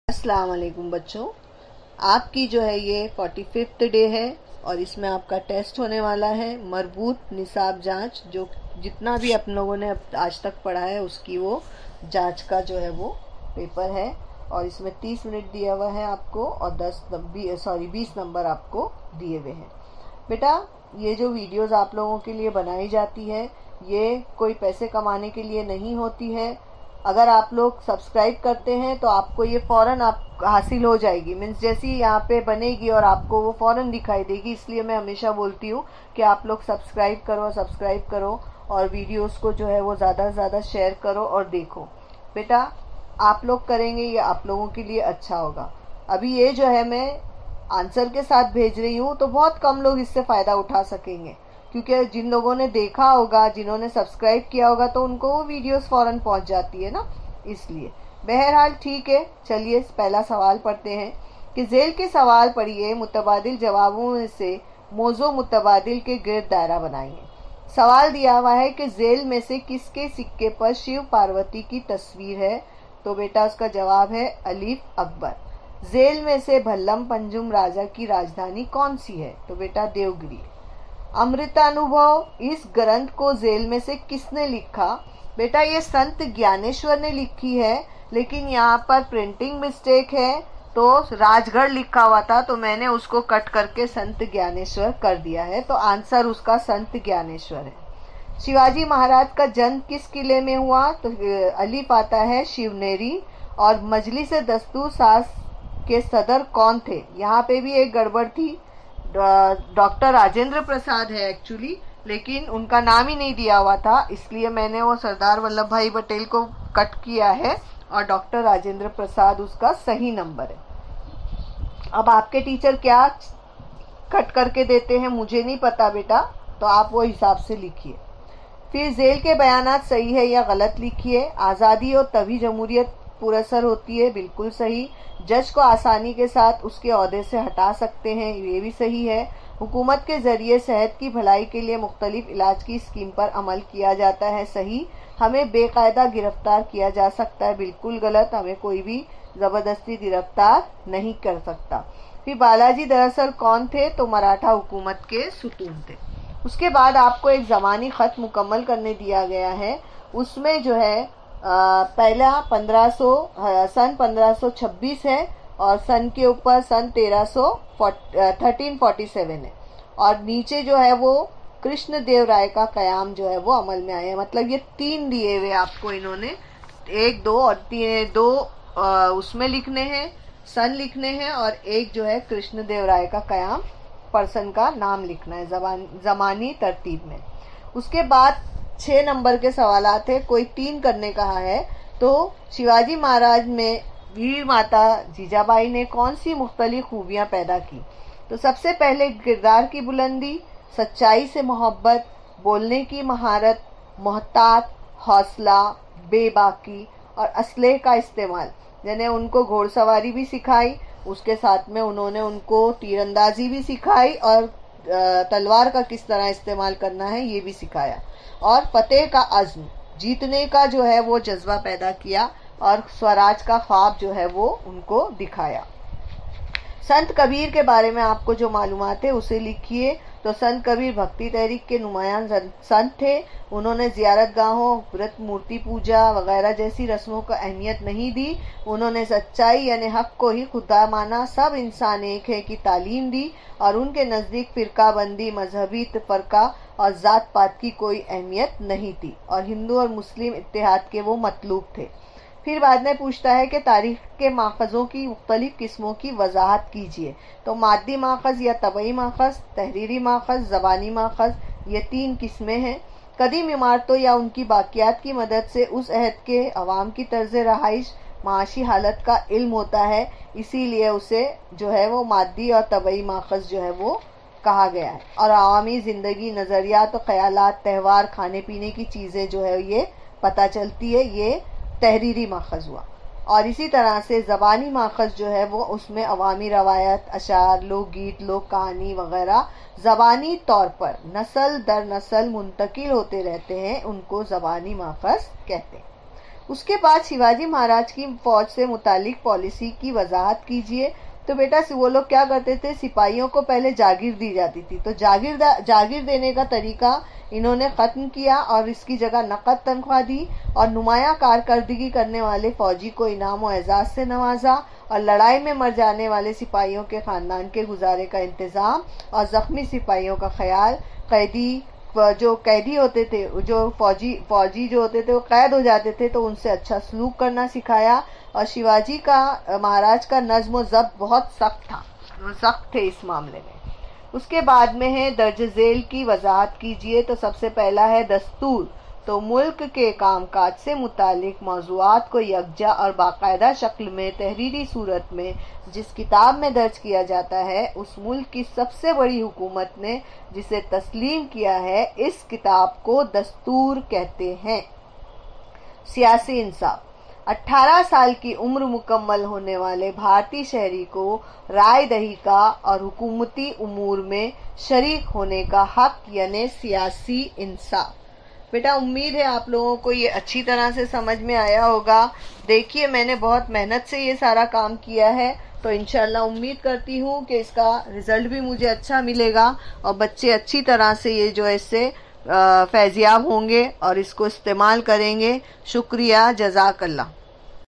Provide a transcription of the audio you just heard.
अस्सलाम वालेकुम बच्चों, आपकी जो है ये 45th डे है और इसमें आपका टेस्ट होने वाला है मरबूत निसाब जांच। जो जितना भी आप लोगों ने आज तक पढ़ा है उसकी वो जांच का जो है वो पेपर है और इसमें 30 मिनट दिया हुआ है आपको और 20 नंबर आपको दिए हुए हैं। बेटा, ये जो वीडियोस आप लोगों के लिए बनाई जाती है ये कोई पैसे कमाने के लिए नहीं होती है। अगर आप लोग सब्सक्राइब करते हैं तो आपको ये फौरन आप हासिल हो जाएगी, मीन्स जैसी यहाँ पे बनेगी और आपको वो फौरन दिखाई देगी। इसलिए मैं हमेशा बोलती हूँ कि आप लोग सब्सक्राइब करो और वीडियोस को जो है वो ज़्यादा से ज़्यादा शेयर करो और देखो। बेटा, आप लोग करेंगे ये आप लोगों के लिए अच्छा होगा। अभी ये जो है मैं आंसर के साथ भेज रही हूँ तो बहुत कम लोग इससे फ़ायदा उठा सकेंगे, क्योंकि जिन लोगों ने देखा होगा, जिन्होंने सब्सक्राइब किया होगा तो उनको वो वीडियोस फौरन पहुंच जाती है ना, इसलिए। बहरहाल ठीक है, चलिए पहला सवाल पढ़ते हैं कि झेल के सवाल पढ़िए, मुतबादिल जवाबों में से मौजू मुतबादिल के गिर्द दायरा बनाइए। सवाल दिया हुआ है कि झेल में से किसके सिक्के पर शिव पार्वती की तस्वीर है। तो बेटा उसका जवाब है अलीफ अकबर। झेल में से भल्लम पंजुम राजा की राजधानी कौन सी है। तो बेटा देवगिरी। अमृतानुभव इस ग्रंथ को झेल में से किसने लिखा। बेटा ये संत ज्ञानेश्वर ने लिखी है, लेकिन यहाँ पर प्रिंटिंग मिस्टेक है तो राजगढ़ लिखा हुआ था तो मैंने उसको कट करके संत ज्ञानेश्वर कर दिया है। तो आंसर उसका संत ज्ञानेश्वर है। शिवाजी महाराज का जन्म किस किले में हुआ। तो अलीफ आता है शिवनेरी। और मजलिस दस्तूर साज के सदर कौन थे। यहाँ पे भी एक गड़बड़ थी, डॉक्टर राजेंद्र प्रसाद है एक्चुअली, लेकिन उनका नाम ही नहीं दिया हुआ था, इसलिए मैंने वो सरदार वल्लभ भाई पटेल को कट किया है और डॉक्टर राजेंद्र प्रसाद उसका सही नंबर है। अब आपके टीचर क्या कट करके देते हैं मुझे नहीं पता बेटा, तो आप वो हिसाब से लिखिए। फिर झेल के बयानात सही है या गलत लिखिए। आज़ादी और तभी जमहूरियत पुरअसर होती है, बिल्कुल सही। जज को आसानी के साथ उसके ओहदे से हटा सकते हैं, ये भी सही है। हुकूमत के जरिए सेहत की भलाई के लिए मुख्तलिफ इलाज की स्कीम पर अमल किया जाता है, सही। हमें बेकायदा गिरफ्तार किया जा सकता है, बिल्कुल गलत। हमें कोई भी जबरदस्ती गिरफ्तार नहीं कर सकता। फिर बालाजी दरअसल कौन थे। तो मराठा हुकूमत के सुतून थे। उसके बाद आपको एक ज़मानी ख़त मुकम्मल करने दिया गया है। उसमें जो है पहला सन 1526 है और सन के ऊपर सन 1347 है और नीचे जो है वो कृष्ण देव राय का कयाम जो है वो अमल में आया है। मतलब ये 3 दिए हुए आपको इन्होंने, 1, 2 और 3, 2 उसमें लिखने हैं, सन लिखने हैं और एक जो है कृष्ण देव राय का कयाम पर्सन का नाम लिखना है जमानी तरतीब में। उसके बाद 6 नंबर के सवालात है, कोई 3 करने कहा है। तो शिवाजी महाराज में वीर माता जीजाबाई ने कौन सी मुख्तलिफ खूबियां पैदा की। तो सबसे पहले किरदार की बुलंदी, सच्चाई से मोहब्बत, बोलने की महारत, मोहतात, हौसला, बेबाकी और असलहे का इस्तेमाल। यानी उनको घोड़सवारी भी सिखाई, उसके साथ में उन्होंने उनको तीरंदाजी भी सिखाई और तलवार का किस तरह इस्तेमाल करना है ये भी सिखाया। और फतेह का अज़्म, जीतने का जो है वो जज्बा पैदा किया और स्वराज का ख्वाब जो है वो उनको दिखाया। संत कबीर के बारे में आपको जो मालूमात है उसे लिखिए। तो संत कबीर भक्ति तहरीक के नुमायां संत थे। उन्होंने ज़ियारत गाहों, व्रत, मूर्ति पूजा वगैरह जैसी रस्मों को अहमियत नहीं दी। उन्होंने सच्चाई यानी हक को ही खुदा माना, सब इंसान एक है की तालीम दी और उनके नज़दीक फ़िरका बंदी, मजहबी तफरका और ज़ात पात की कोई अहमियत नहीं थी और हिंदू और मुस्लिम इत्तेहाद के वो मतलूब थे। फिर बाद में पूछता है कि तारीख के माखज़ों की मुख्तलिफ किस्मों की वजाहत कीजिए। तो मादी माखज़ या तबई माखज़, तहरीरी माखज़, ज़बानी माखज़, ये 3 किस्में हैं। कदीम इमारतों या उनकी बाकियात की मदद से उस अहद के अवाम की तर्ज रहाइश, माशी हालत का इल्म होता है, इसीलिए उसे जो है वो मादी और तबई माखज़ जो है वो कहा गया है। और अवामी ज़िंदगी, नज़रियात और ख़यालात, त्यौहार, खाने पीने की चीज़ें जो है ये पता चलती है, ये तहरीरी माखज़ हुआ। और इसी तरह से ज़बानी माखज़ जो है वो उसमें अवामी रवायत, अशार, लोकगीत, लोक कहानी वगैरह ज़बानी तौर पर नस्ल दर नस्ल मुंतकिल होते रहते हैं, उनको ज़बानी माखज़ कहते हैं। उसके बाद शिवाजी महाराज की फौज से मुतालिक पॉलिसी की वजाहत कीजिए। तो बेटा वो लोग क्या करते थे, सिपाहियों को पहले जागीर दी जाती थी, तो जागीर देने का तरीका इन्होंने खत्म किया और इसकी जगह नकद तनख्वाह दी, और नुमाया कारकर्दगी करने वाले फौजी को इनाम और एजाज से नवाजा, और लड़ाई में मर जाने वाले सिपाहियों के खानदान के गुजारे का इंतजाम और जख्मी सिपाहियों का ख्याल, जो कैदी होते थे, जो फौजी जो होते थे वो कैद हो जाते थे तो उनसे अच्छा सलूक करना सिखाया। और शिवाजी का महाराज का नज्म ज़ब्त बहुत सख्त थे इस मामले में। उसके बाद में है दर्ज झेल की वजाहत कीजिए। तो सबसे पहला है दस्तूर। तो मुल्क के कामकाज से मुतालिक मौज़ूआत को यकजा और बाकायदा शक्ल में तहरीरी सूरत में जिस किताब में दर्ज किया जाता है, उस मुल्क की सबसे बड़ी हुकूमत ने जिसे तस्लीम किया है, इस किताब को दस्तूर कहते हैं। सियासी इंसाफ। 18 साल की उम्र मुकम्मल होने वाले भारतीय शहरी को राय दही का और हुकूमती उमूर में शरीक होने का हक, यानी सियासी इंसाफ। बेटा उम्मीद है आप लोगों को ये अच्छी तरह से समझ में आया होगा। देखिए मैंने बहुत मेहनत से ये सारा काम किया है, तो इंशाल्लाह उम्मीद करती हूँ कि इसका रिजल्ट भी मुझे अच्छा मिलेगा और बच्चे अच्छी तरह से ये जो है इससे फैज़याब होंगे और इसको इस्तेमाल करेंगे। शुक्रिया, जज़ाकल्लाह।